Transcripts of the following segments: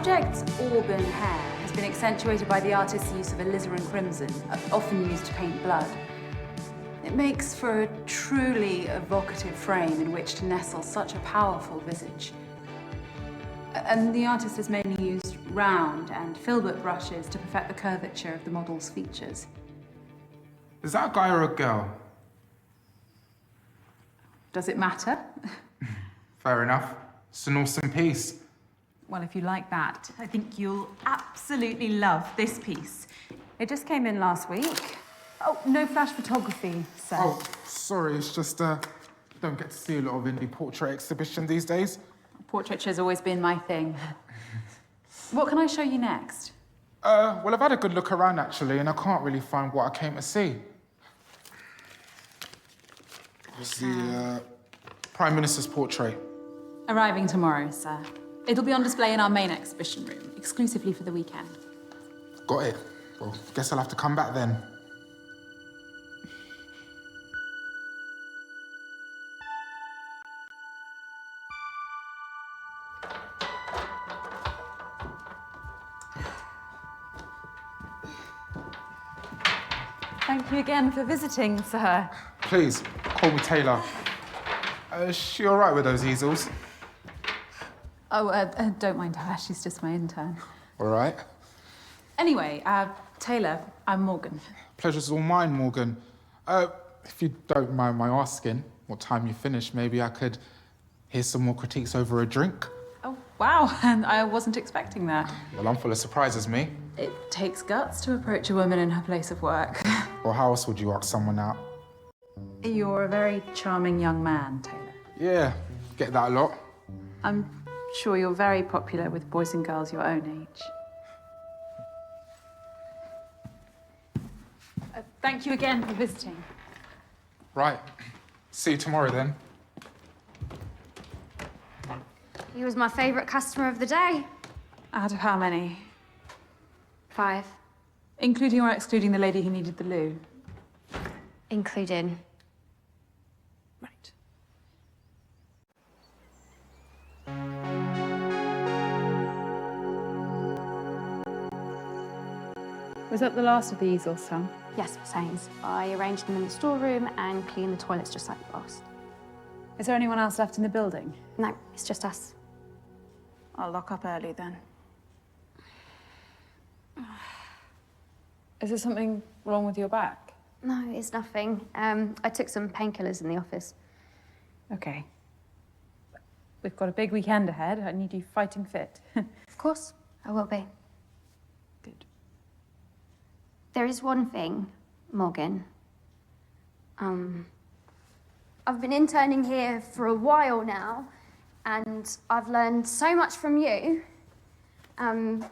subject's auburn hair has been accentuated by the artist's use of alizarin crimson, often used to paint blood. It makes for a truly evocative frame in which to nestle such a powerful visage. And the artist has mainly used round and filbert brushes to perfect the curvature of the model's features. Is that a guy or a girl? Does it matter? Fair enough. It's an awesome piece. Well, if you like that, I think you'll absolutely love this piece. It just came in last week. Oh, no flash photography, sir. Oh, sorry, it's just, don't get to see a lot of indie portrait exhibition these days. Portraiture's always been my thing. What can I show you next? Well, I've had a good look around, actually, and I can't really find what I came to see. It's the, Prime Minister's portrait. Arriving tomorrow, sir. It'll be on display in our main exhibition room, exclusively for the weekend. Got it. Well, guess I'll have to come back then. Thank you again for visiting, sir. Please, call me Taylor. Is she all right with those easels? Oh, don't mind her. She's just my intern. All right. Anyway, Taylor, I'm Morgan. Pleasure's all mine, Morgan. If you don't mind my asking, what time you finish, maybe I could hear some more critiques over a drink? Oh, wow. And I wasn't expecting that. Well, I'm full of surprises, me. It takes guts to approach a woman in her place of work. Well, how else would you ask someone out? You're a very charming young man, Taylor. Yeah, get that a lot. I'm sure you're very popular with boys and girls your own age. Thank you again for visiting. Right. See you tomorrow, then. He was my favourite customer of the day. Out of how many? 5. Including or excluding the lady who needed the loo? Including. Right. Was that the last of the easels, Sam? Yes, Miss Haynes. I arranged them in the storeroom and cleaned the toilets just like last. Is there anyone else left in the building? No, it's just us. I'll lock up early then. Is there something wrong with your back? No, it's nothing. I took some painkillers in the office. Okay. We've got a big weekend ahead. I need you fighting fit. Of course, I will be. Good. There is one thing, Morgan. I've been interning here for a while now, and I've learned so much from you,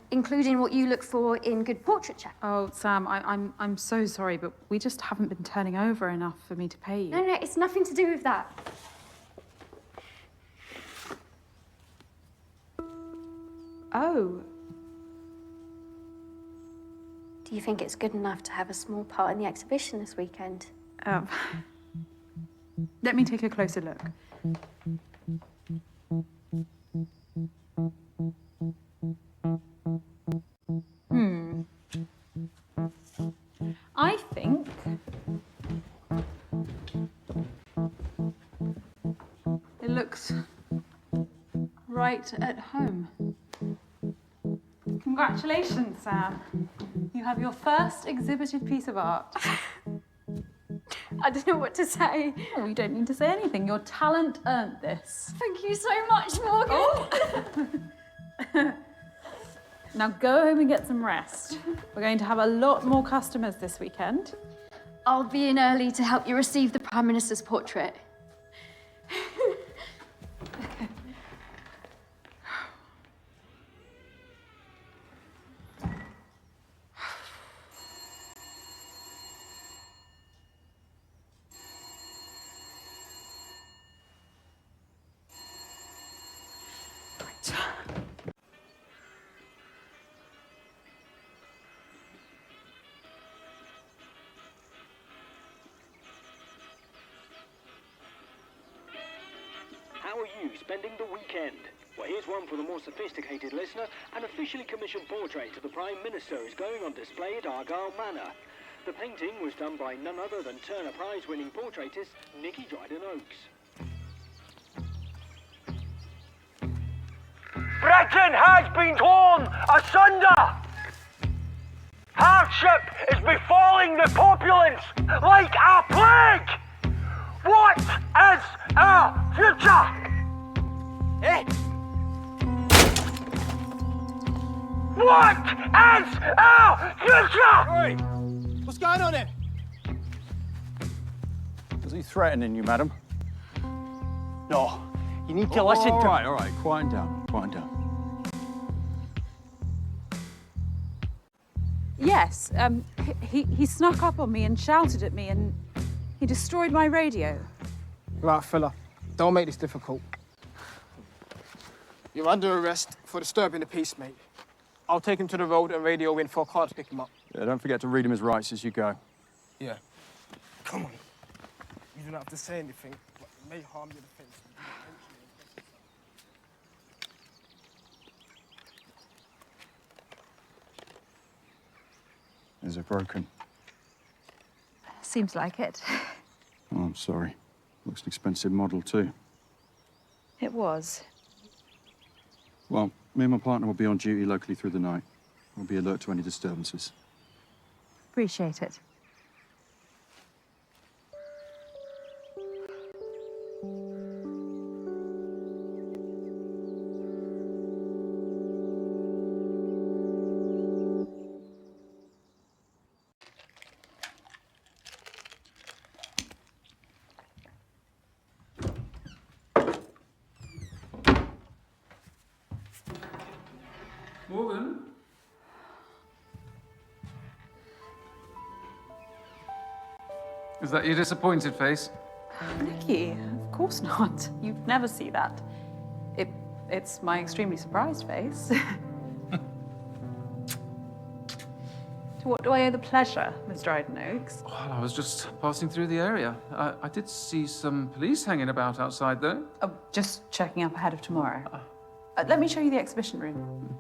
including what you look for in good portraiture. Oh, Sam, I'm so sorry, but we just haven't been turning over enough for me to pay you. No, it's nothing to do with that. Oh. Do you think it's good enough to have a small part in the exhibition this weekend? Let me take a closer look. I think it looks right at home. Congratulations, Sam. You have your first exhibited piece of art. I don't know what to say. Oh, you don't need to say anything. Your talent earned this. Thank you so much, Morgan. Oh. Now go home and get some rest. We're going to have a lot more customers this weekend. I'll be in early to help you receive the Prime Minister's portrait. how are you spending the weekend? Well, here's one for the more sophisticated listener. An officially commissioned portrait of the Prime Minister is going on display at Argyle Manor. The painting was done by none other than Turner Prize-winning portraitist Nicky Dryden-Oakes. Britain has been torn asunder! Hardship is befalling the populace like a plague! What is our future? Hey! What is our future? Oi! What's going on there? Is he threatening you, madam? No, you need to listen to... All right, quiet down, quiet down. Yes, he snuck up on me and shouted at me and he destroyed my radio. Right, fella, don't make this difficult. You're under arrest for disturbing the peace, mate. I'll take him to the road and radio in for a car to pick him up. Yeah, don't forget to read him his rights as you go. Yeah. Come on. You don't have to say anything, but it may harm your defense. Is it broken? Seems like it. Oh, I'm sorry. Looks an expensive model, too. It was. Well, me and my partner will be on duty locally through the night. We'll be alert to any disturbances. Appreciate it. Morgan? Is that your disappointed face? Nicky, of course not. You'd never see that. It's my extremely surprised face. To what do I owe the pleasure, Mr. Dryden-Oakes? Well, I was just passing through the area. I did see some police hanging about outside, though. Oh, just checking up ahead of tomorrow. Let me show you the exhibition room.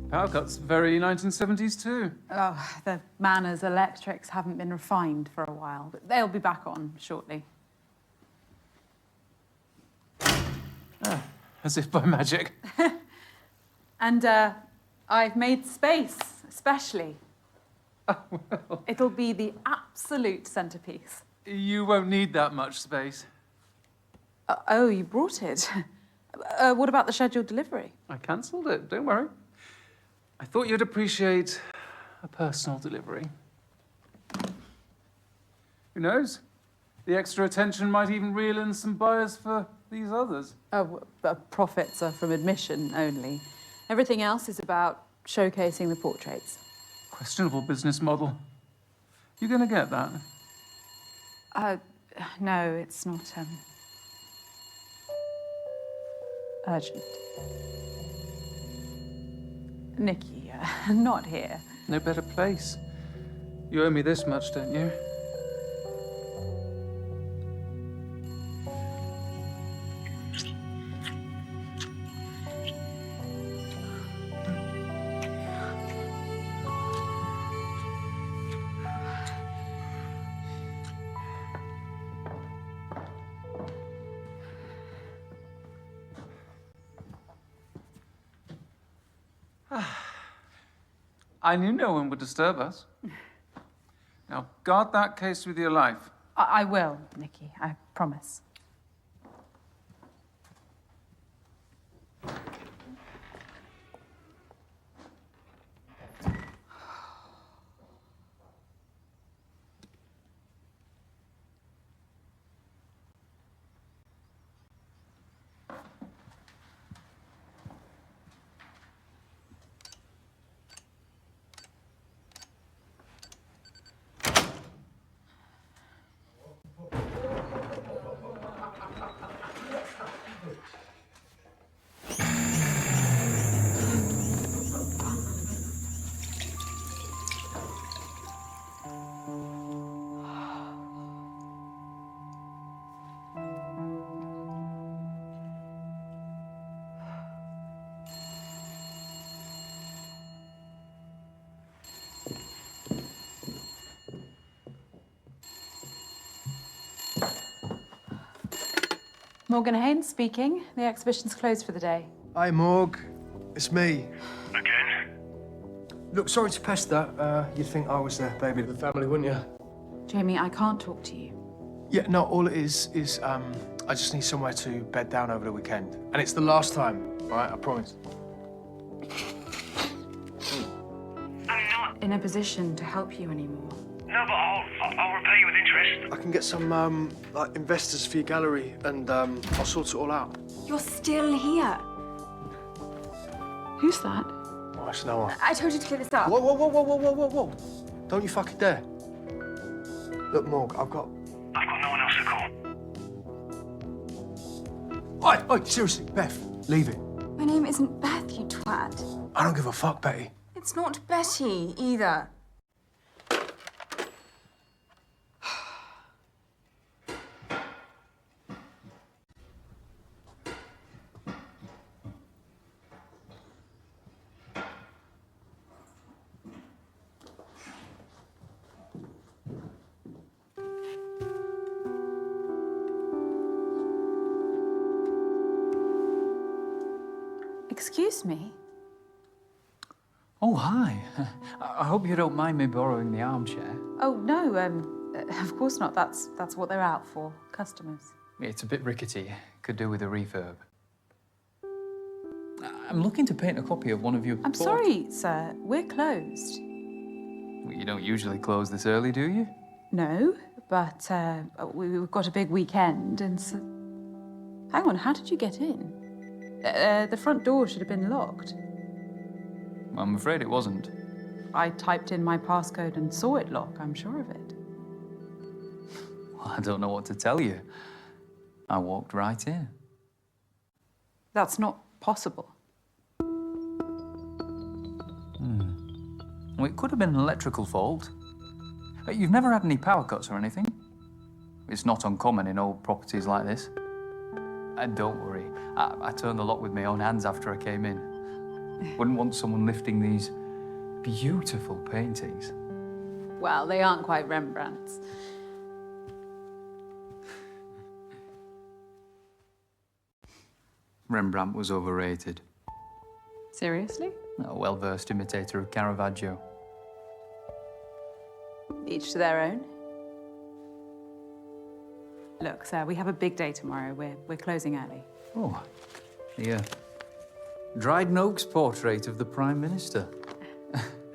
Power cuts, very 1970s too. Oh, the Manor's electrics haven't been refined for a while, but they'll be back on shortly. As if by magic. And I've made space, especially. Oh, well. It'll be the absolute centerpiece. You won't need that much space. Oh, you brought it. What about the scheduled delivery? I cancelled it, don't worry. I thought you'd appreciate a personal delivery. Who knows? The extra attention might even reel in some buyers for these others. Oh, profits are from admission only. Everything else is about showcasing the portraits. Questionable business model. You gonna get that? No, it's not, urgent. Nicky, not here. No better place. You owe me this much, don't you? I knew no one would disturb us. Now, guard that case with your life. I will, Nicky, I promise. Morgan Haynes speaking. The exhibition's closed for the day. Hi, Morg. It's me. Again? Look, sorry to pester. You'd think I was the baby of the family, wouldn't you? Jamie, I can't talk to you. Yeah, no, all it is I just need somewhere to bed down over the weekend. And it's the last time, all right? I promise. I'm not. In a position to help you anymore. No, but I'll repay you with interest. I can get some, like, investors for your gallery, and I'll sort it all out. You're still here. Who's that? Oh, it's Noah. I told you to clear this up. Whoa, whoa, whoa, whoa, whoa, whoa, whoa, whoa. Don't you fucking dare. Look, Morg, I've got no one else to call. Oi, seriously, Beth, leave it. My name isn't Beth, you twat. I don't give a fuck, Betty. It's not Betty, either. Excuse me? Oh, hi. I hope you don't mind me borrowing the armchair. Oh, no, of course not. That's what they're out for, customers. It's a bit rickety. Could do with a refurb. I'm looking to paint a copy of one of your... I'm sorry, sir. We're closed. Well, you don't usually close this early, do you? No, but we've got a big weekend, and so... Hang on, how did you get in? The front door should have been locked. I'm afraid it wasn't. I typed in my passcode and saw it lock, I'm sure of it. Well, I don't know what to tell you. I walked right in. That's not possible. Well, it could have been an electrical fault. But you've never had any power cuts or anything? It's not uncommon in old properties like this. And don't worry, I turned the lock with my own hands after I came in. Wouldn't want someone lifting these beautiful paintings. Well, they aren't quite Rembrandts. Rembrandt was overrated. Seriously? A well-versed imitator of Caravaggio. Each to their own. Look, sir, we have a big day tomorrow. We're closing early. Oh, the Dryden Oaks portrait of the Prime Minister.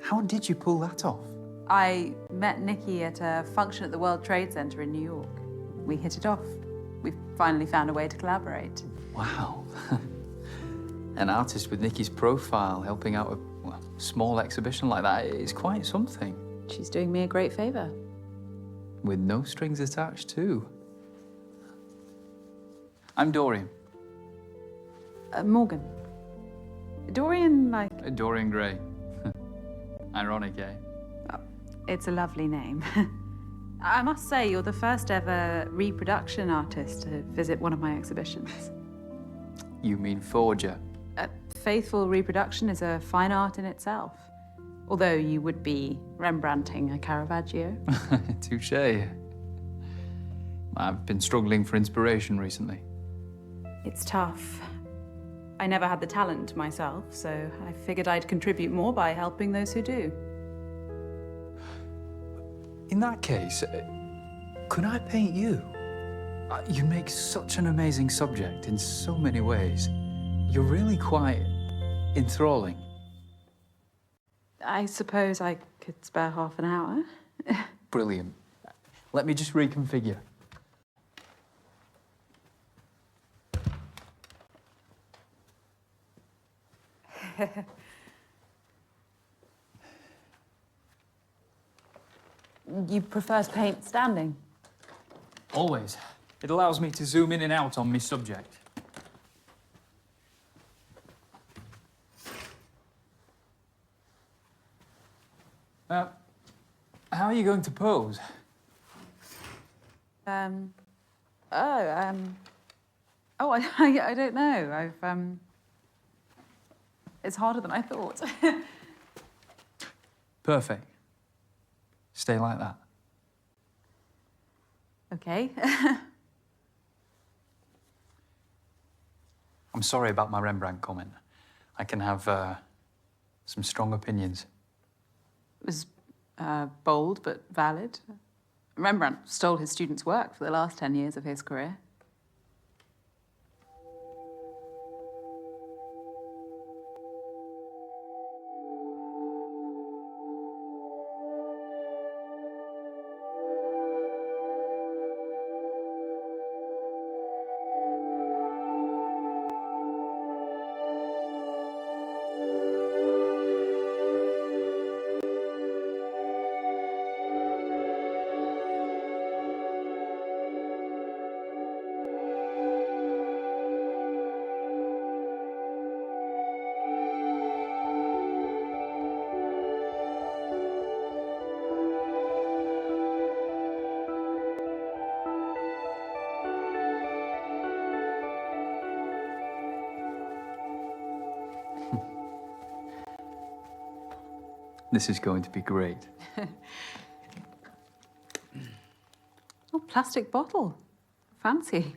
How did you pull that off? I met Nikki at a function at the World Trade Center in New York. We hit it off. We've finally found a way to collaborate. Wow. An artist with Nikki's profile helping out a small exhibition like that is quite something. She's doing me a great favor. With no strings attached, too. I'm Dorian. Morgan. Dorian, like... Dorian Gray. Ironic, eh? It's a lovely name. I must say, you're the first ever reproduction artist to visit one of my exhibitions. You mean forger? Faithful reproduction is a fine art in itself. Although you would be Rembrandting a Caravaggio. Touché. I've been struggling for inspiration recently. It's tough. I never had the talent myself, so I figured I'd contribute more by helping those who do. In that case, could I paint you? You make such an amazing subject in so many ways. You're really quite enthralling. I suppose I could spare half an hour. Brilliant. Let me just reconfigure. You prefer to paint standing? Always. It allows me to zoom in and out on my subject. How are you going to pose? I don't know. It's harder than I thought. Perfect. Stay like that. Okay. I'm sorry about my Rembrandt comment. I can have some strong opinions. It was bold but valid. Rembrandt stole his students' work for the last 10 years of his career. This is going to be great. Oh, plastic bottle. Fancy.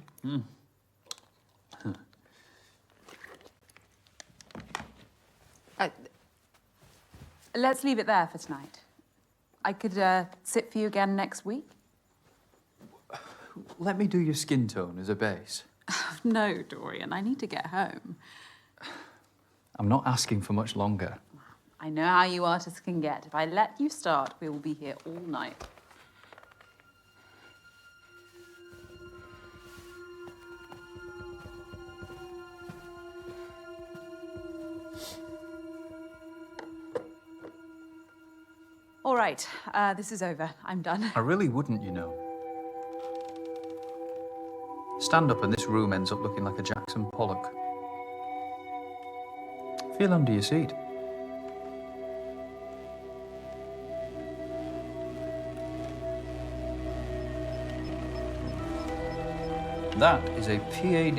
Let's leave it there for tonight. I could sit for you again next week. Let me do your skin tone as a base. No, Dorian, I need to get home. I'm not asking for much longer. I know how you artists can get. If I let you start, we will be here all night. All right, this is over. I'm done. I really wouldn't, you know. Stand up and this room ends up looking like a Jackson Pollock. Feel under your seat. That is a PAD,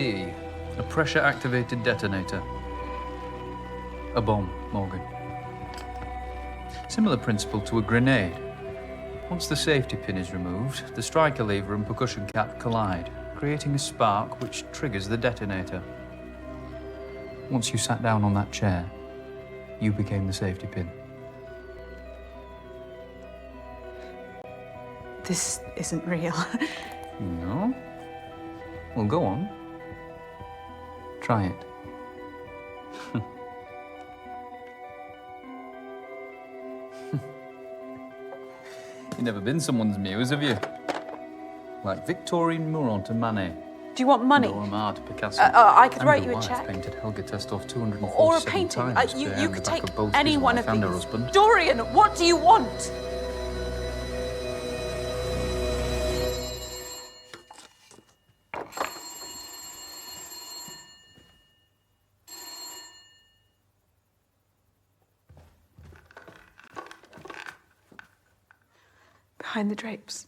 a pressure-activated detonator. A bomb, Morgan. Similar principle to a grenade. Once the safety pin is removed, the striker lever and percussion cap collide, creating a spark which triggers the detonator. Once you sat down on that chair, you became the safety pin. This isn't real. No? Well, go on. Try it. You've never been someone's muse, have you? Like Victorine Murat to Manet. Do you want money? Dora Maar to Picasso. I could And write the you a wife check. painted Helga Testorff 247 Or a painting. times You behind could the back take of both any his one wife of and her these. husband. Dorian, what do you want? Behind the drapes.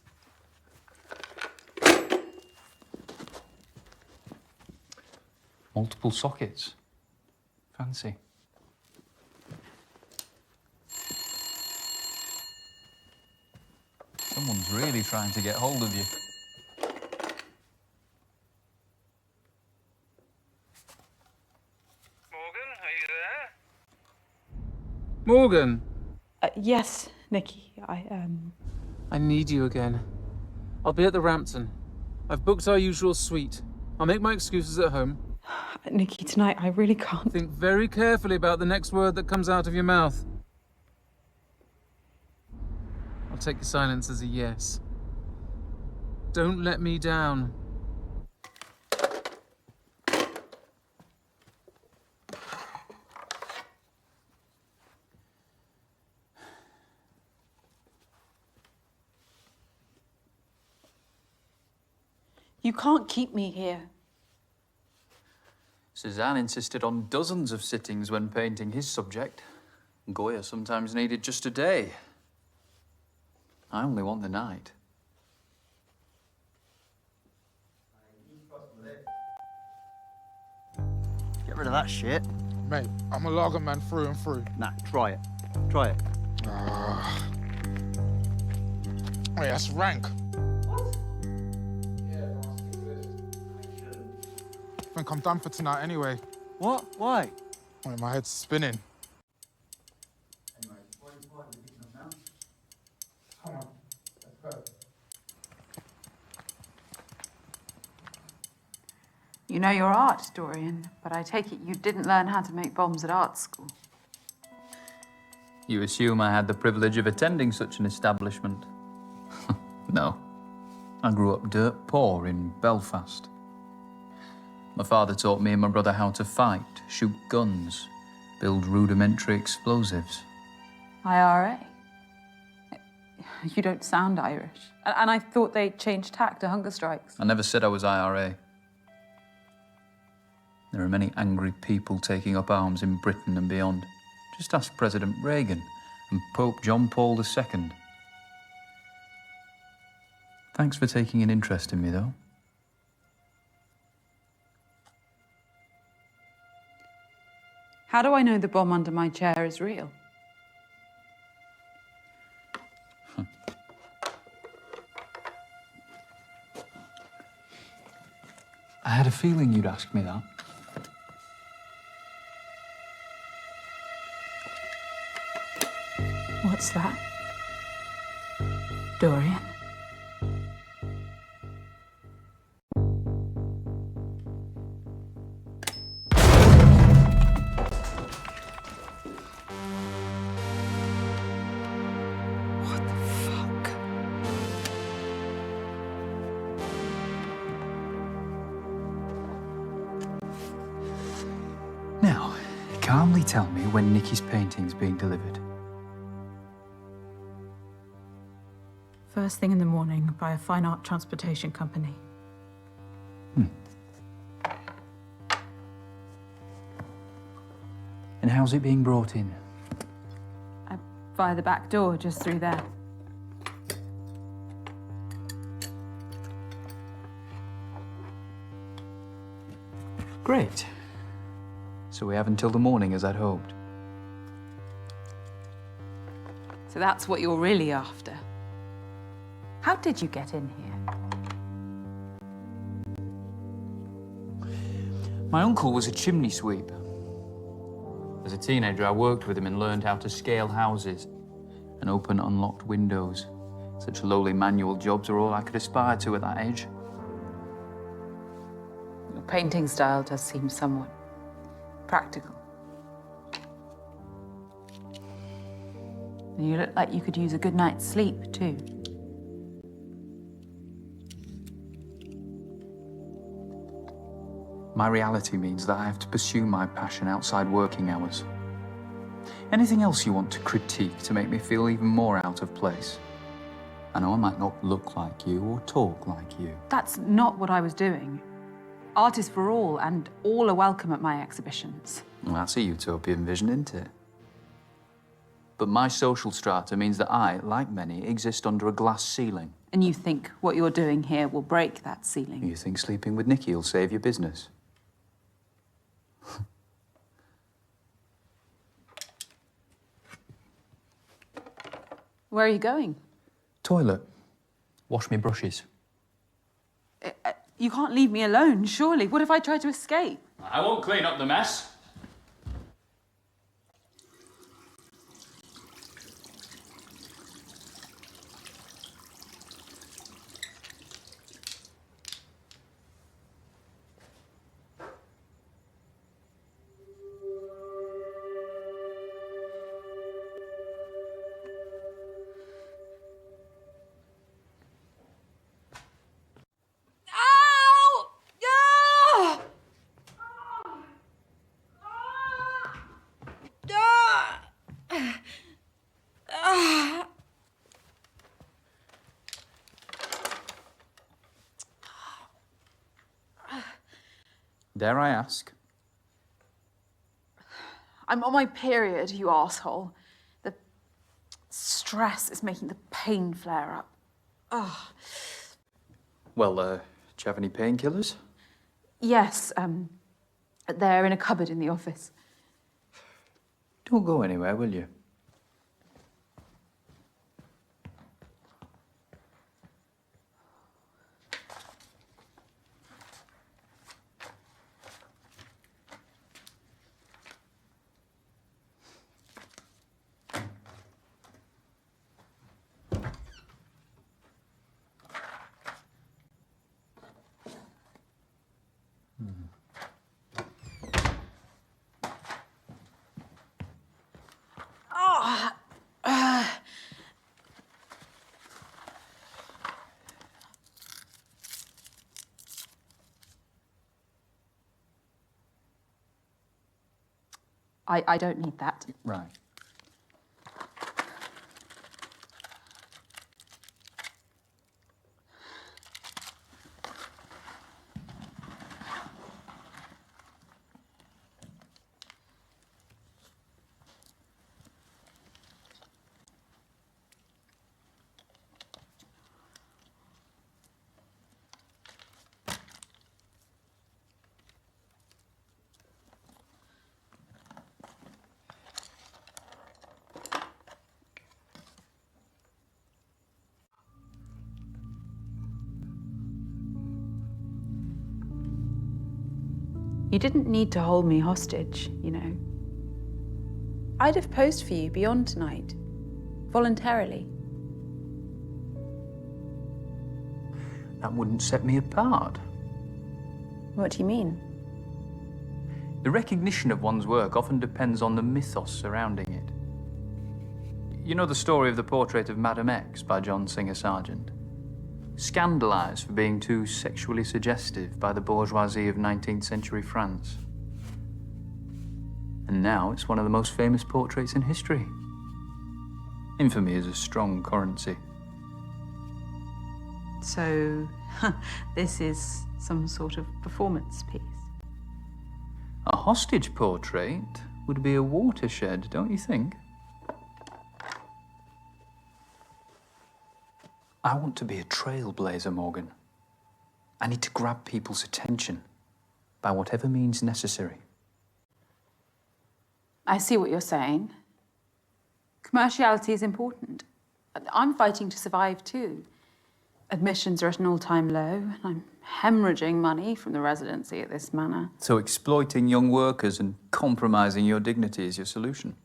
Multiple sockets. Fancy. Someone's really trying to get hold of you. Morgan, are you there? Morgan, Yes, Nikki. I need you again. I'll be at the Rampton. I've booked our usual suite. I'll make my excuses at home. Nikki, tonight I really can't. Think very carefully about the next word that comes out of your mouth. I'll take your silence as a yes. Don't let me down. You can't keep me here. Cézanne insisted on dozens of sittings when painting his subject. Goya sometimes needed just a day. I only want the night. Get rid of that shit. Mate, I'm a lager man through and through. Nah, try it. Try it. Wait, that's rank. I think I'm done for tonight anyway. What? Why? Oh, my head's spinning. Come on, let's go. You know your art, Dorian, but I take it you didn't learn how to make bombs at art school. You assume I had the privilege of attending such an establishment? No. I grew up dirt poor in Belfast. My father taught me and my brother how to fight, shoot guns, build rudimentary explosives. IRA? You don't sound Irish. And I thought they changed tack to hunger strikes. I never said I was IRA. There are many angry people taking up arms in Britain and beyond. Just ask President Reagan and Pope John Paul II. Thanks for taking an interest in me, though. How do I know the bomb under my chair is real? I had a feeling you'd ask me that. What's that? Dorian? What the fuck? Now, calmly tell me when Nikki's painting's being delivered. First thing in the morning by a fine art transportation company. And how's it being brought in? Via the back door, just through there. Great. So we have until the morning as I'd hoped. So that's what you're really after. How did you get in here? My uncle was a chimney sweep. As a teenager, I worked with him and learned how to scale houses and open unlocked windows. Such lowly manual jobs are all I could aspire to at that age. Your painting style does seem somewhat practical. And you look like you could use a good night's sleep, too. My reality means that I have to pursue my passion outside working hours. Anything else you want to critique to make me feel even more out of place? I know I might not look like you or talk like you. That's not what I was doing. Art is for all, and all are welcome at my exhibitions. Well, that's a utopian vision, isn't it? But my social strata means that I, like many, exist under a glass ceiling. And you think what you're doing here will break that ceiling? You think sleeping with Nikki will save your business? Where are you going? Toilet. Wash me brushes. You can't leave me alone, surely. What if I try to escape? I won't clean up the mess. Dare I ask? I'm on my period, you asshole. The stress is making the pain flare up. Ugh. Well, do you have any painkillers? Yes, they're in a cupboard in the office. Don't go anywhere, will you? I don't need that. Right. You didn't need to hold me hostage, you know. I'd have posed for you beyond tonight, voluntarily. That wouldn't set me apart. What do you mean? The recognition of one's work often depends on the mythos surrounding it. You know the story of the portrait of Madame X by John Singer Sargent? Scandalised for being too sexually suggestive by the bourgeoisie of 19th century France. And now it's one of the most famous portraits in history. Infamy is a strong currency. So, this is some sort of performance piece. A hostage portrait would be a watershed, don't you think? I want to be a trailblazer, Morgan. I need to grab people's attention by whatever means necessary. I see what you're saying. Commerciality is important. I'm fighting to survive too. Admissions are at an all-time low, and I'm hemorrhaging money from the residency at this manor. So exploiting young workers and compromising your dignity is your solution?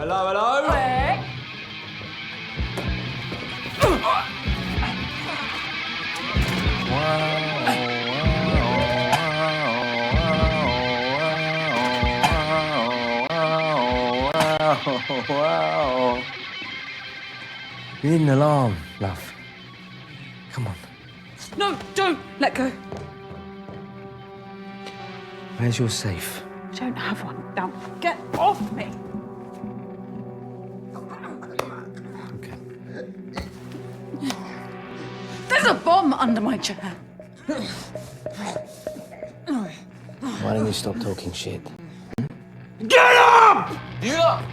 Hello, hello? Wow. You need an alarm, love. Come on. No, don't! Let go. Where's your safe? I don't have one. Now, get off me! There's a bomb under my chair. Why don't you stop talking shit? Get up! Get up!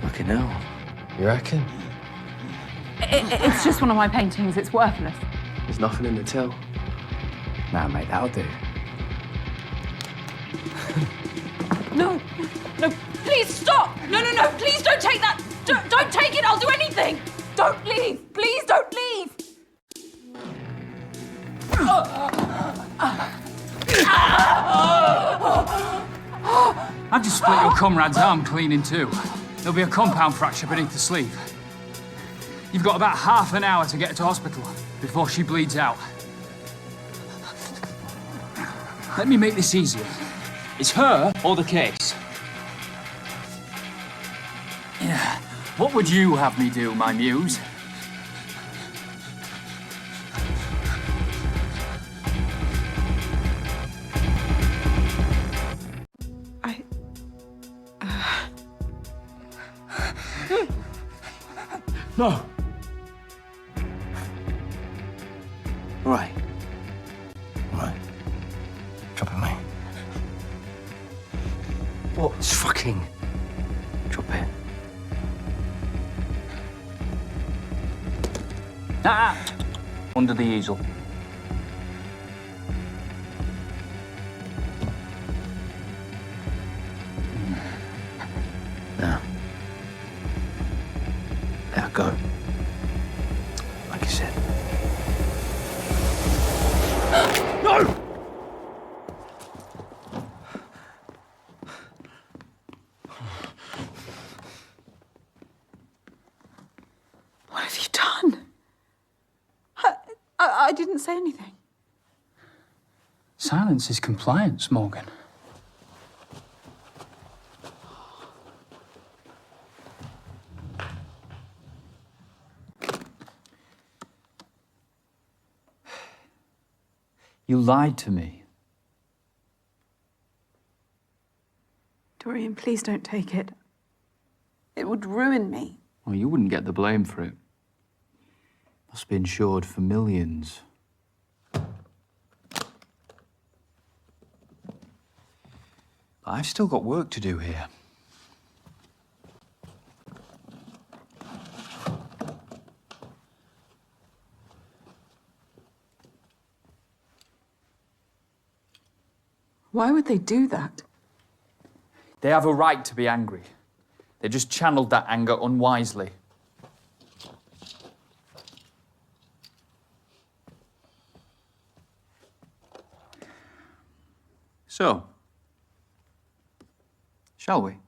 Fucking hell. You reckon? It's just one of my paintings. It's worthless. There's nothing in the till. Nah, mate, that'll do. No, no, please stop! No, no, no, please don't take that! Don't take it, I'll do anything! Don't leave! Please don't leave! I've just split your comrade's arm clean in two. There'll be a compound fracture beneath the sleeve. You've got about half an hour to get her to hospital before she bleeds out. Let me make this easier. It's her or the case. Yeah. What would you have me do, my muse? No. Right. Right. Drop it, mate. What? Just fucking drop it. Ah! Under the easel. Now. Let her go. Like you said. No! What have you done? I didn't say anything. Silence is compliance, Morgan. You lied to me. Dorian, please don't take it. It would ruin me. Well, you wouldn't get the blame for it. Must be insured for millions. I've still got work to do here. Why would they do that? They have a right to be angry. They just channeled that anger unwisely. So, shall we?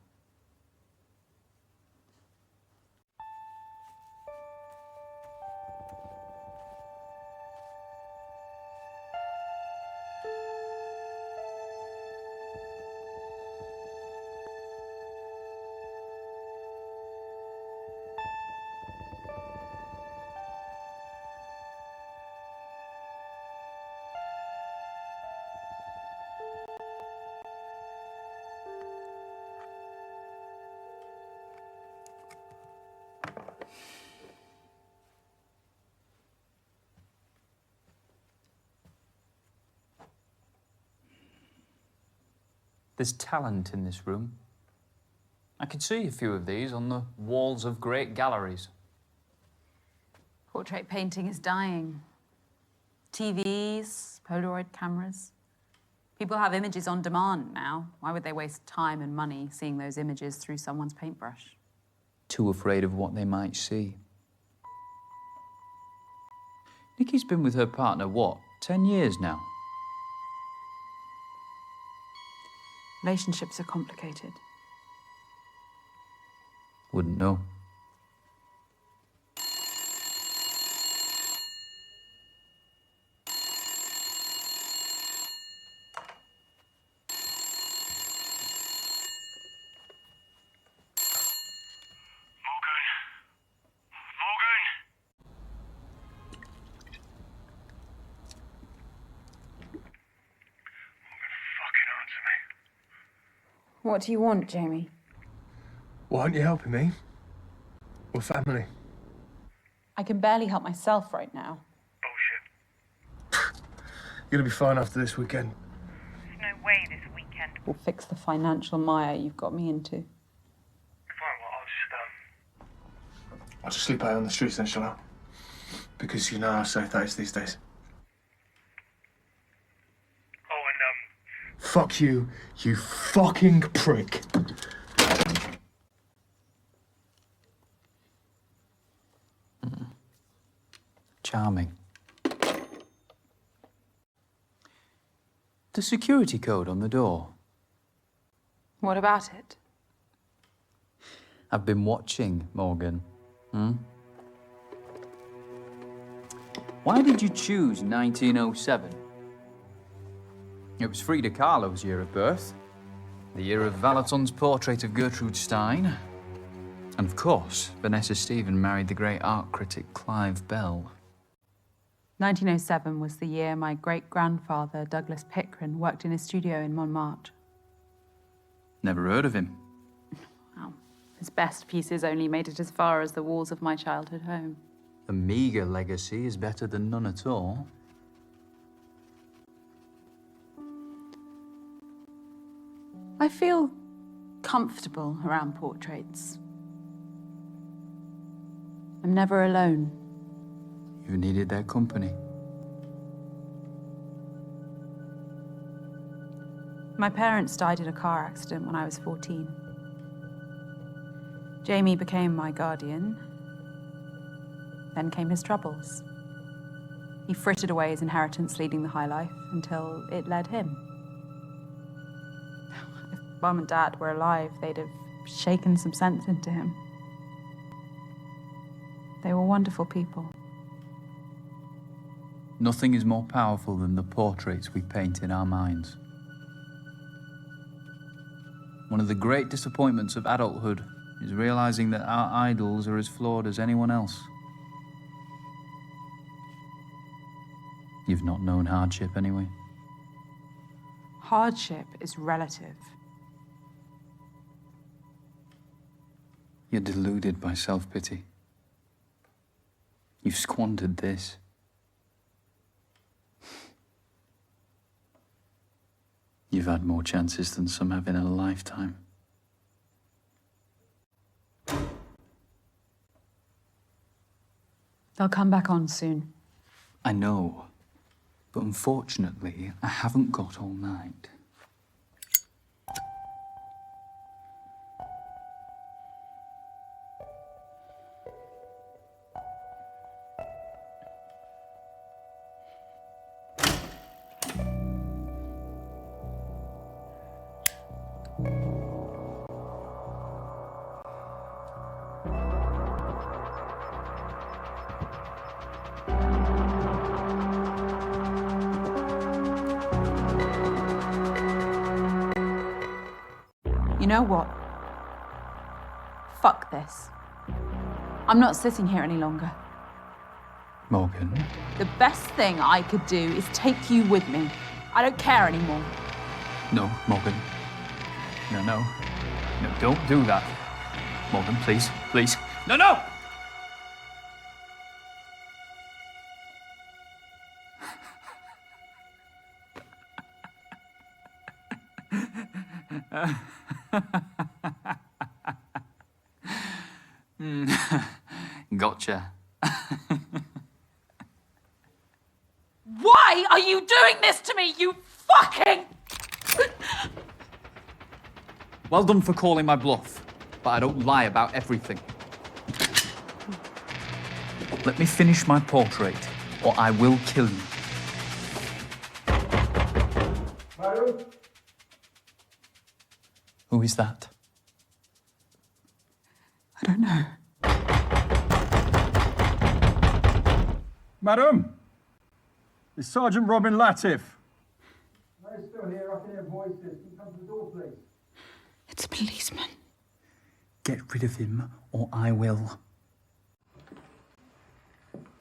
There's talent in this room. I can see a few of these on the walls of great galleries. Portrait painting is dying. TVs, Polaroid cameras. People have images on demand now. Why would they waste time and money seeing those images through someone's paintbrush? Too afraid of what they might see. Nikki's been with her partner, what, 10 years now? Relationships are complicated. Wouldn't know. What do you want, Jamie? Why aren't you helping me? We're family. I can barely help myself right now. You're gonna be fine after this weekend. There's no way this weekend. We'll fix the financial mire you've got me into. Fine, well, I'll just sleep out on the streets then, shall I? Because you know how safe that is these days. Fuck you, you fucking prick. Charming. The security code on the door. What about it? I've been watching, Morgan. Why did you choose 1907? It was Frida Kahlo's year of birth, the year of Valaton's portrait of Gertrude Stein, and of course, Vanessa Stephen married the great art critic Clive Bell. 1907 was the year my great-grandfather, Douglas Pickren, worked in his studio in Montmartre. Never heard of him. Wow. His best pieces only made it as far as the walls of my childhood home. A meagre legacy is better than none at all. I feel comfortable around portraits. I'm never alone. You needed their company. My parents died in a car accident when I was 14. Jamie became my guardian. Then came his troubles. He frittered away his inheritance leading the high life until it led him. If Mum and Dad were alive, they'd have shaken some sense into him. They were wonderful people. Nothing is more powerful than the portraits we paint in our minds. One of the great disappointments of adulthood is realizing that our idols are as flawed as anyone else. You've not known hardship anyway. Hardship is relative. You're deluded by self-pity. You've squandered this. You've had more chances than some have in a lifetime. They'll come back on soon. I know, but unfortunately, I haven't got all night. You know what? Fuck this. I'm not sitting here any longer. Morgan, The best thing I could do is take you with me. I don't care anymore. no, Morgan. No, no. No, don't do that. Morgan, please, please. No, no! Gotcha. Why are you doing this to me, you fucking... Well done for calling my bluff, but I don't lie about everything. Let me finish my portrait, or I will kill you. Madam? Who is that? I don't know. Madam? It's Sergeant Robin Latif. No, he's still here. I can hear voices. Can you come to the door, please? It's a policeman. Get rid of him, or I will.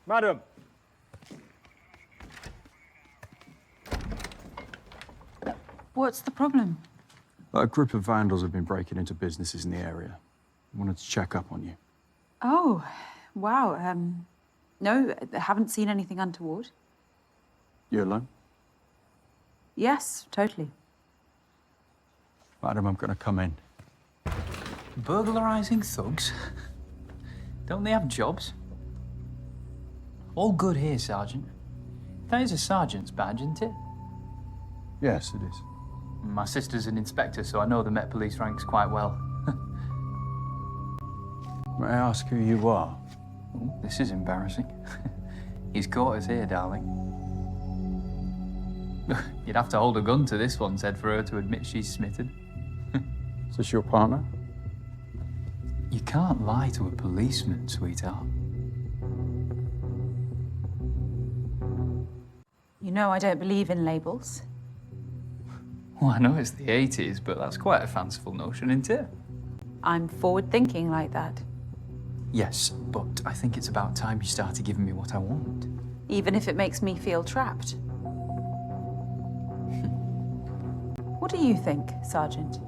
Madam! What's the problem? A group of vandals have been breaking into businesses in the area. I wanted to check up on you. Oh, wow. No, I haven't seen anything untoward. You alone? Yes, totally. Madam, I'm gonna come in. Burglarizing thugs? Don't they have jobs? All good here, Sergeant. That is a sergeant's badge, isn't it? Yes, it is. My sister's an inspector, so I know the Met Police ranks quite well. May I ask who you are? Ooh, this is embarrassing. He's caught us here, darling. You'd have to hold a gun to this one's head for her to admit she's smitten. Is this your partner? You can't lie to a policeman, sweetheart. You know I don't believe in labels. Well, I know it's the 80s, but that's quite a fanciful notion, isn't it? I'm forward-thinking like that. Yes, but I think it's about time you started giving me what I want. Even if it makes me feel trapped. What do you think, Sergeant?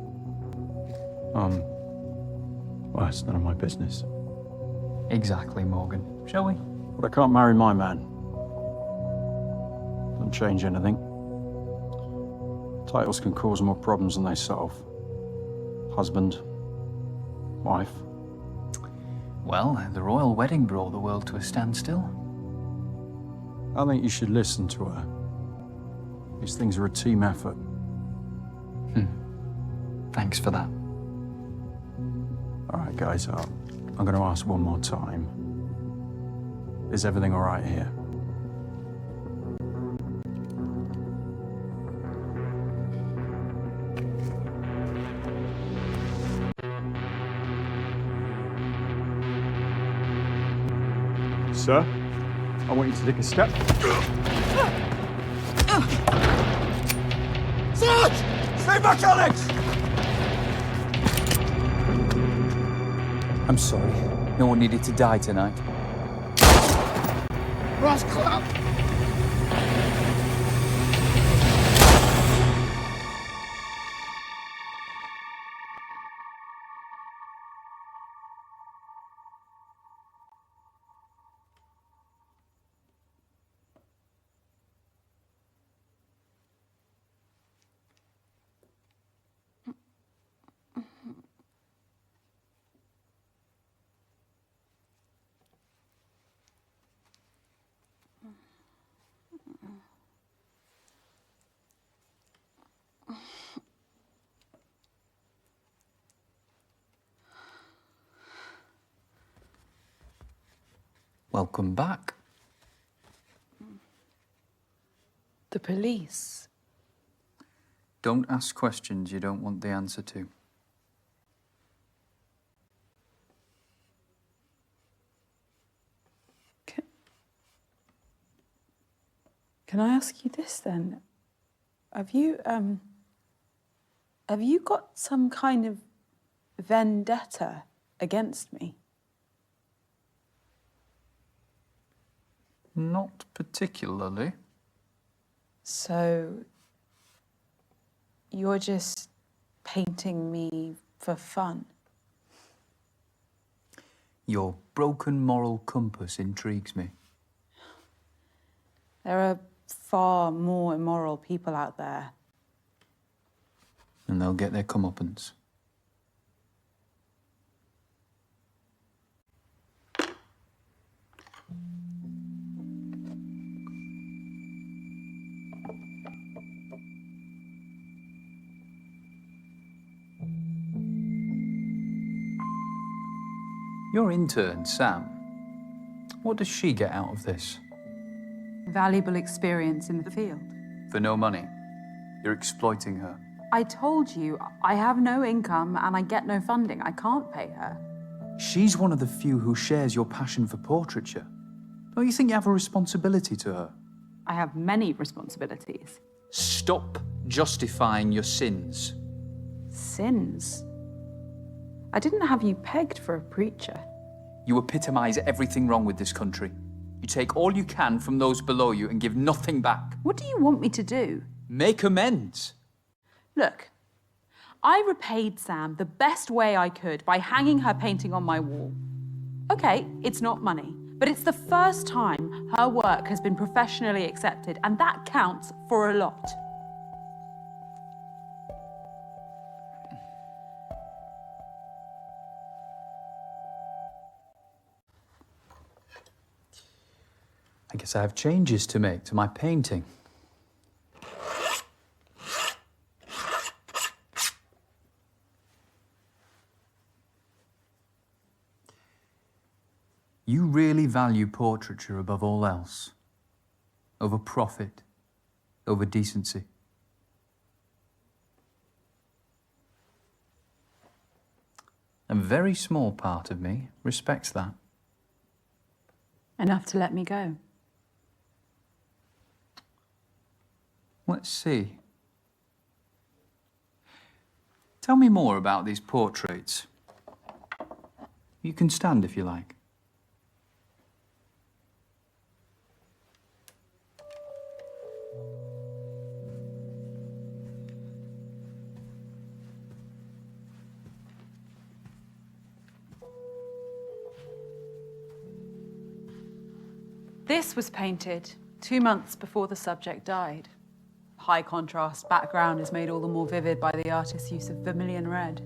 Well, it's none of my business. Exactly, Morgan. Shall we? But I can't marry my man. Doesn't change anything. Titles can cause more problems than they solve. Husband, wife. Well, the royal wedding brought the world to a standstill. I think you should listen to her. These things are a team effort. Thanks for that. All right, guys, I'm going to ask one more time. Is everything all right here? Sir, I want you to take a step. Sarge! Stay back, Alex! I'm sorry. No one needed to die tonight. Rascal! Welcome back. The police. Don't ask questions you don't want the answer to. Can I ask you this then? Have you got some kind of vendetta against me? Not particularly. So you're just painting me for fun? Your broken moral compass intrigues me. There are far more immoral people out there. And they'll get their comeuppance. Your intern, Sam, what does she get out of this? Valuable experience in the field. For no money. You're exploiting her. I told you, I have no income and I get no funding. I can't pay her. She's one of the few who shares your passion for portraiture. Don't you think you have a responsibility to her? I have many responsibilities. Stop justifying your sins. Sins? I didn't have you pegged for a preacher. You epitomise everything wrong with this country. You take all you can from those below you and give nothing back. What do you want me to do? Make amends. Look, I repaid Sam the best way I could by hanging her painting on my wall. Okay, it's not money, but it's the first time her work has been professionally accepted, and that counts for a lot. I guess I have changes to make to my painting. You really value portraiture above all else. Over profit, over decency. A very small part of me respects that. Enough to let me go. Let's see. Tell me more about these portraits. You can stand if you like. This was painted 2 months before the subject died. High contrast background is made all the more vivid by the artist's use of vermilion red.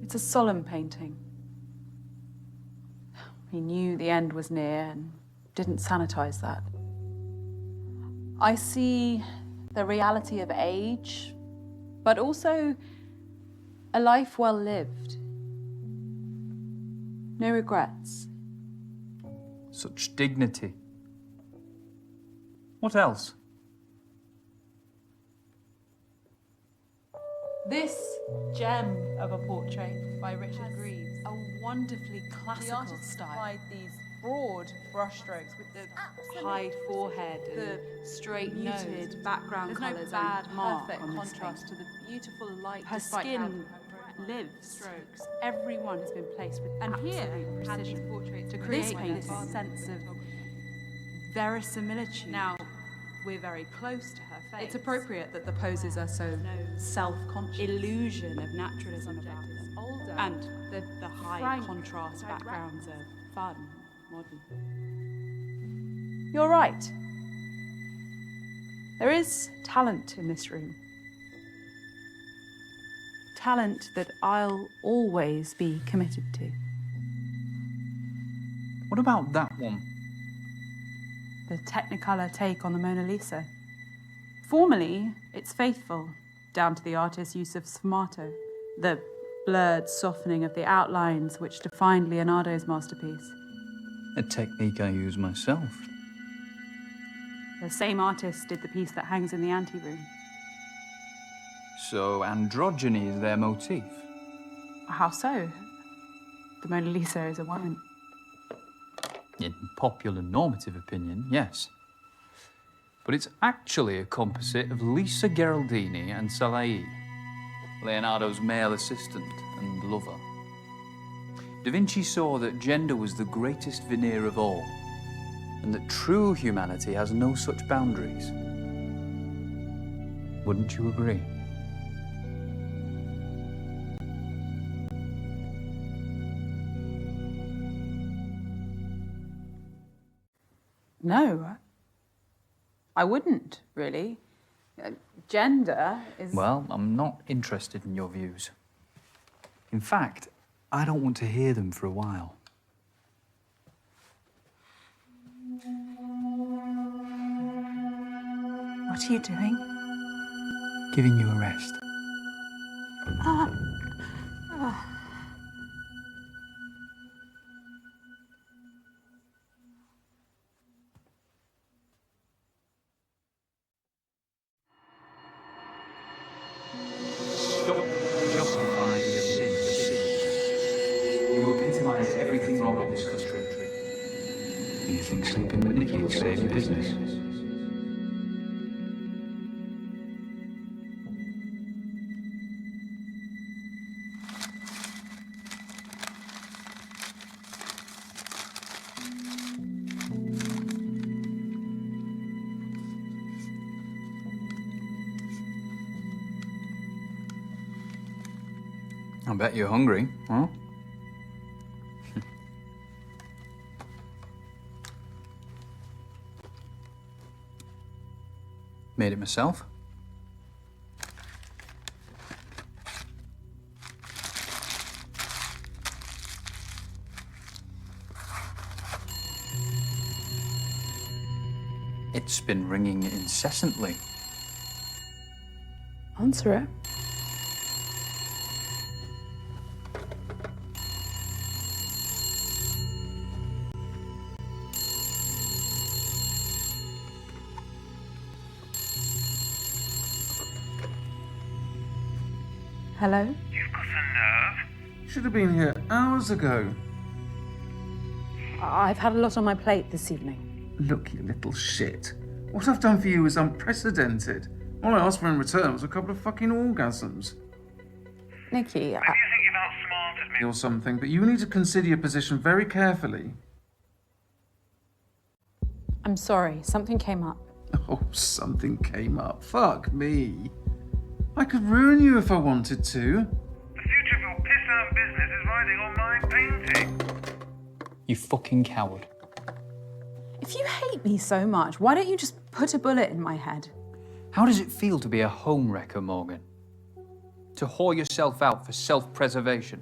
It's a solemn painting. He knew the end was near and didn't sanitize that. I see the reality of age, but also a life well lived. No regrets. Such dignity. What else? This gem of a portrait by Richard Greaves, a wonderfully classical style. Applied these broad brushstrokes with the high forehead and the straight muted background colours and perfect contrast to the beautiful light. Her skin lives. Strokes. Everyone has been placed with and absolute precision to create this sense of verisimilitude. Now, we're very close to her face. It's appropriate that the poses are so self-conscious. Illusion of naturalism about it. Older. And the high contrast backgrounds are fun, modern. You're right. There is talent in this room. talent that I'll always be committed to. What about that one? The Technicolor take on the Mona Lisa. Formally, it's faithful, down to the artist's use of sfumato, the blurred softening of the outlines which defined Leonardo's masterpiece. A technique I use myself. The same artist did the piece that hangs in the anteroom. So androgyny is their motif? How so? The Mona Lisa is a woman. In popular normative opinion, yes. But it's actually a composite of Lisa Gherardini and Salai, Leonardo's male assistant and lover. Da Vinci saw that gender was the greatest veneer of all, and that true humanity has no such boundaries. Wouldn't you agree? No, I wouldn't, really. Gender is... Well, I'm not interested in your views. In fact, I don't want to hear them for a while. What are you doing? Giving you a rest. Stop justifying your sins. You epitomise everything wrong with this country. Do you think sleeping with Nikki will save your business? I bet you're hungry, huh? Made it myself. It's been ringing incessantly. Answer it. Hello? You've got a nerve. Should have been here hours ago. I've had a lot on my plate this evening. Look, you little shit. What I've done for you is unprecedented. All I asked for in return was a couple of fucking orgasms. Nikki, Maybe you think you've outsmarted me or something, but you need to consider your position very carefully. I'm sorry. Something came up. Oh, something came up. Fuck me. I could ruin you if I wanted to. The future of your piss-out business is riding on my painting. You fucking coward. If you hate me so much, why don't you just put a bullet in my head? How does it feel to be a home wrecker, Morgan? To whore yourself out for self-preservation?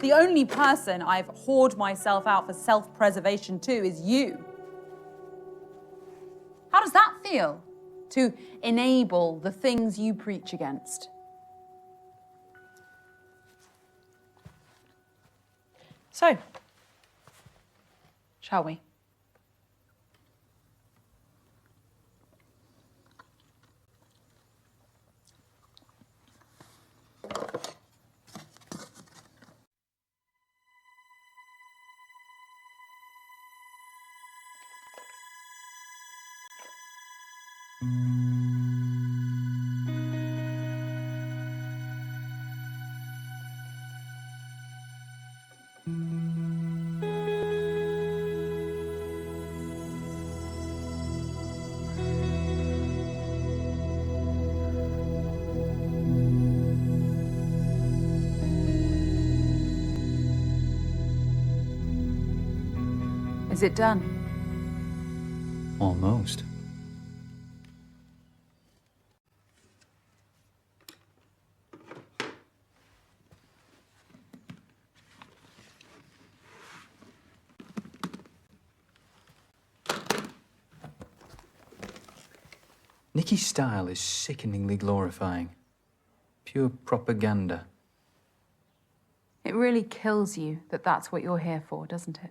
The only person I've whored myself out for self-preservation to is you. How does that feel? To enable the things you preach against? So, shall we? Is it done? Almost. Nicky's style is sickeningly glorifying. Pure propaganda. It really kills you that that's what you're here for, doesn't it?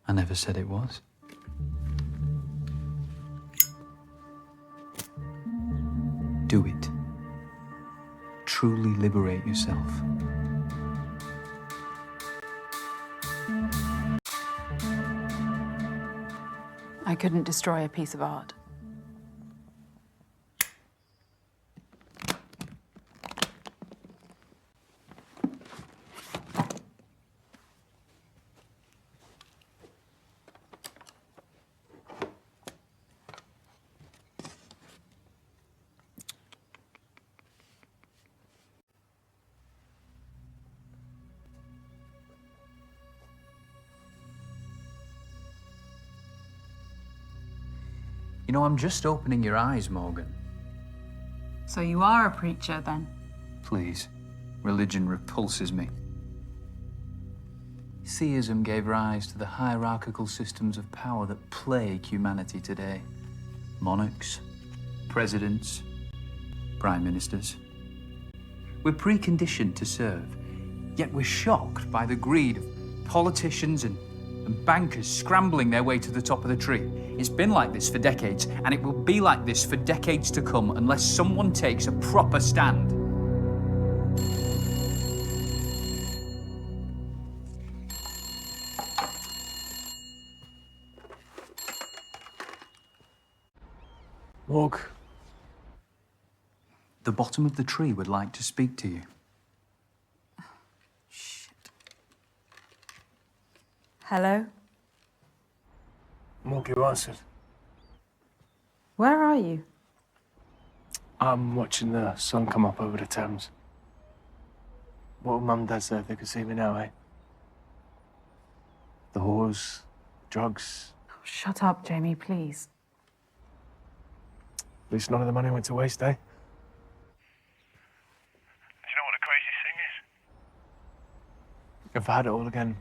I never said it was. Do it. Truly liberate yourself. I couldn't destroy a piece of art. You know, I'm just opening your eyes, Morgan. So you are a preacher, then? Please. Religion repulses me. Theism gave rise to the hierarchical systems of power that plague humanity today. Monarchs, presidents, prime ministers. We're preconditioned to serve, yet we're shocked by the greed of politicians and bankers scrambling their way to the top of the tree. It's been like this for decades, and it will be like this for decades to come unless someone takes a proper stand. Morg. The bottom of the tree would like to speak to you. Hello? Morg, you answered. Where are you? I'm watching the sun come up over the Thames. What will Mum and Dad say if they could see me now, eh? The whores, drugs. Shut up, Jamie, please. At least none of the money went to waste, eh? Do you know what the craziest thing is? If I had it all again,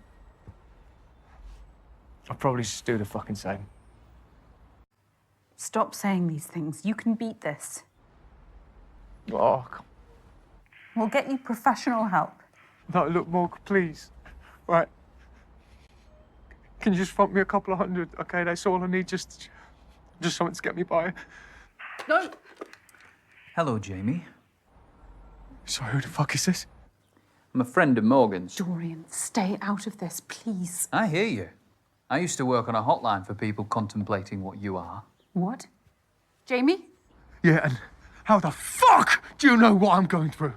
I'd probably just do the fucking same. Stop saying these things. You can beat this. Oh, We'll get you professional help. no, look, Morg, please. Right. Can you just front me a couple of hundred? Okay, that's all I need. Just something to get me by. No! Hello, Jamie. Sorry, who the fuck is this? I'm a friend of Morgan's. Dorian, stay out of this, please. I hear you. I used to work on a hotline for people contemplating what you are. What? Jamie? Yeah, and how the fuck do you know what I'm going through?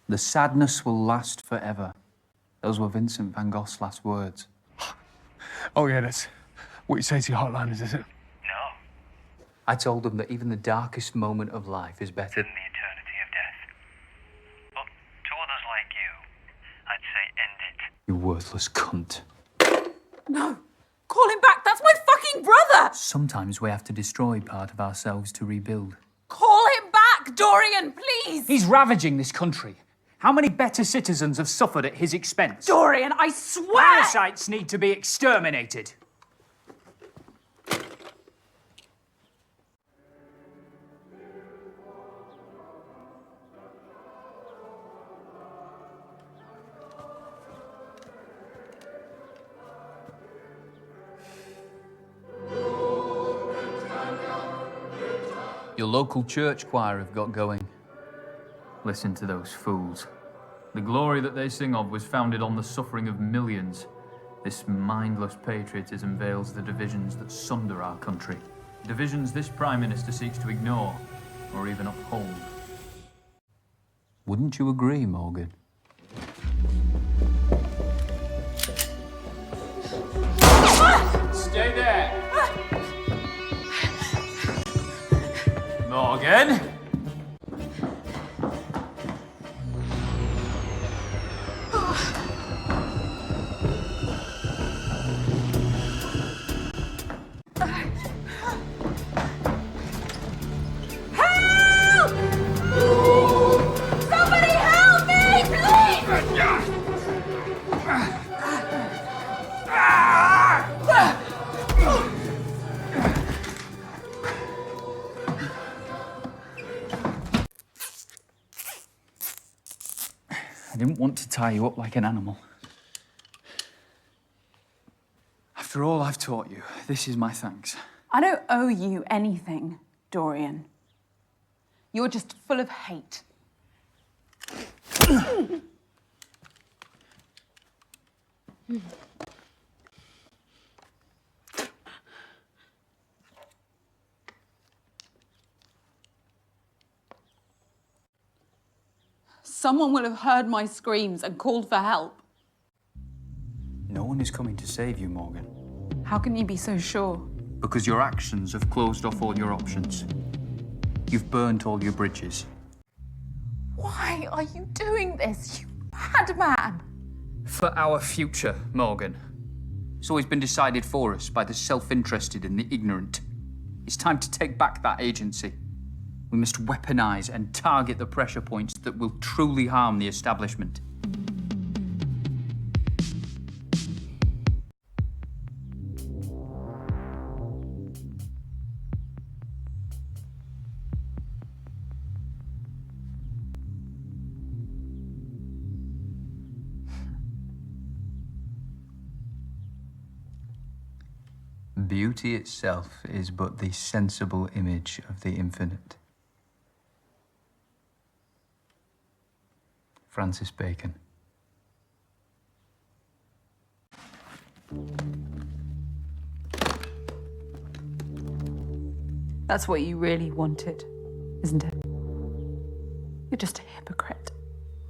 The sadness will last forever. Those were Vincent van Gogh's last words. Oh, yeah, that's what you say to your hotliners, is it? No. I told them that even the darkest moment of life is better In the eternity of death. But to others like you, I'd say end it. You worthless cunt. No! Call him back! That's my fucking brother! Sometimes we have to destroy part of ourselves to rebuild. Call him back, Dorian, please! He's ravaging this country. How many better citizens have suffered at his expense? Dorian, I swear! Parasites need to be exterminated. Your local church choir have got going. Listen to those fools. The glory that they sing of was founded on the suffering of millions. This mindless patriotism veils the divisions that sunder our country. Divisions this Prime Minister seeks to ignore, or even uphold. Wouldn't you agree, Morgan? Stay there! Morgan! Somebody help me, please! want to tie you up like an animal. After all I've taught you, this is my thanks. I don't owe you anything, Dorian. You're just full of hate. Someone will have heard my screams and called for help. No one is coming to save you, Morgan. How can you be so sure? Because your actions have closed off all your options. You've burnt all your bridges. Why are you doing this, you madman? For our future, Morgan. It's always been decided for us by the self-interested and the ignorant. It's time to take back that agency. We must weaponize and target the pressure points that will truly harm the establishment. Beauty itself is but the sensible image of the infinite. Francis Bacon. That's what you really wanted, isn't it? You're just a hypocrite.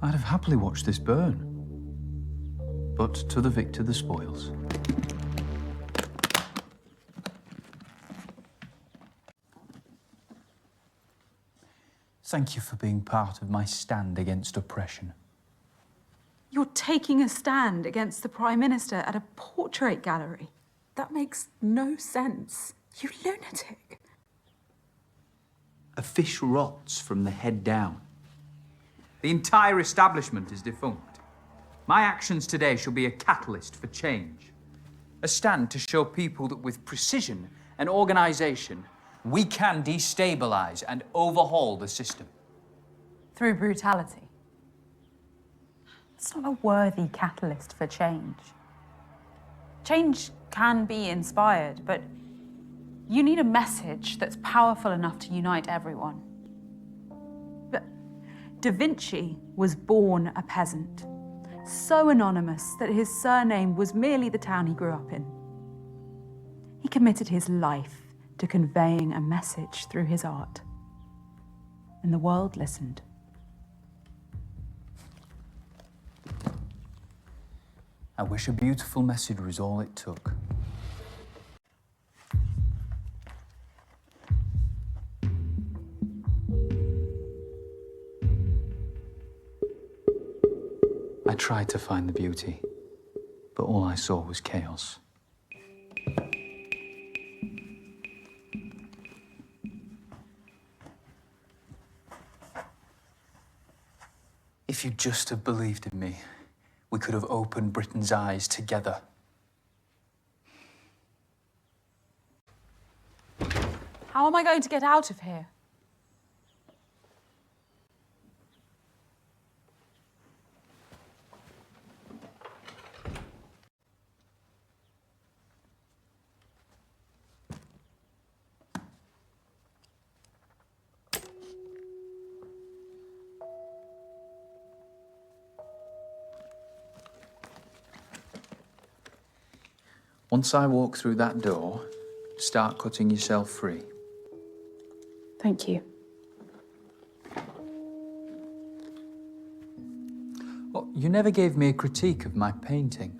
I'd have happily watched this burn. But to the victor the spoils. Thank you for being part of my stand against oppression. You're taking a stand against the Prime Minister at a portrait gallery. That makes no sense. You lunatic. A fish rots from the head down. The entire establishment is defunct. My actions today shall be a catalyst for change. A stand to show people that with precision and organisation, we can destabilise and overhaul the system. Through brutality. It's not a worthy catalyst for change. Change can be inspired, but you need a message that's powerful enough to unite everyone. But Da Vinci was born a peasant, so anonymous that his surname was merely the town he grew up in. He committed his life to conveying a message through his art. And the world listened. I wish a beautiful message was all it took. I tried to find the beauty, but all I saw was chaos. If you'd just have believed in me, we could have opened Britain's eyes together. How am I going to get out of here? Once I walk through that door, start cutting yourself free. Thank you. Oh, you never gave me a critique of my painting.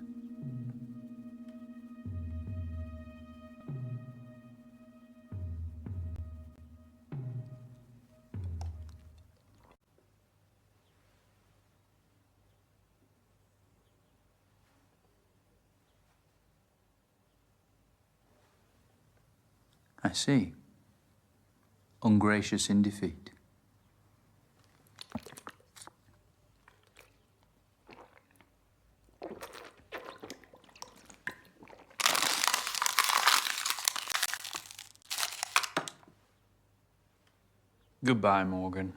I see. Ungracious in defeat. Goodbye, Morgan.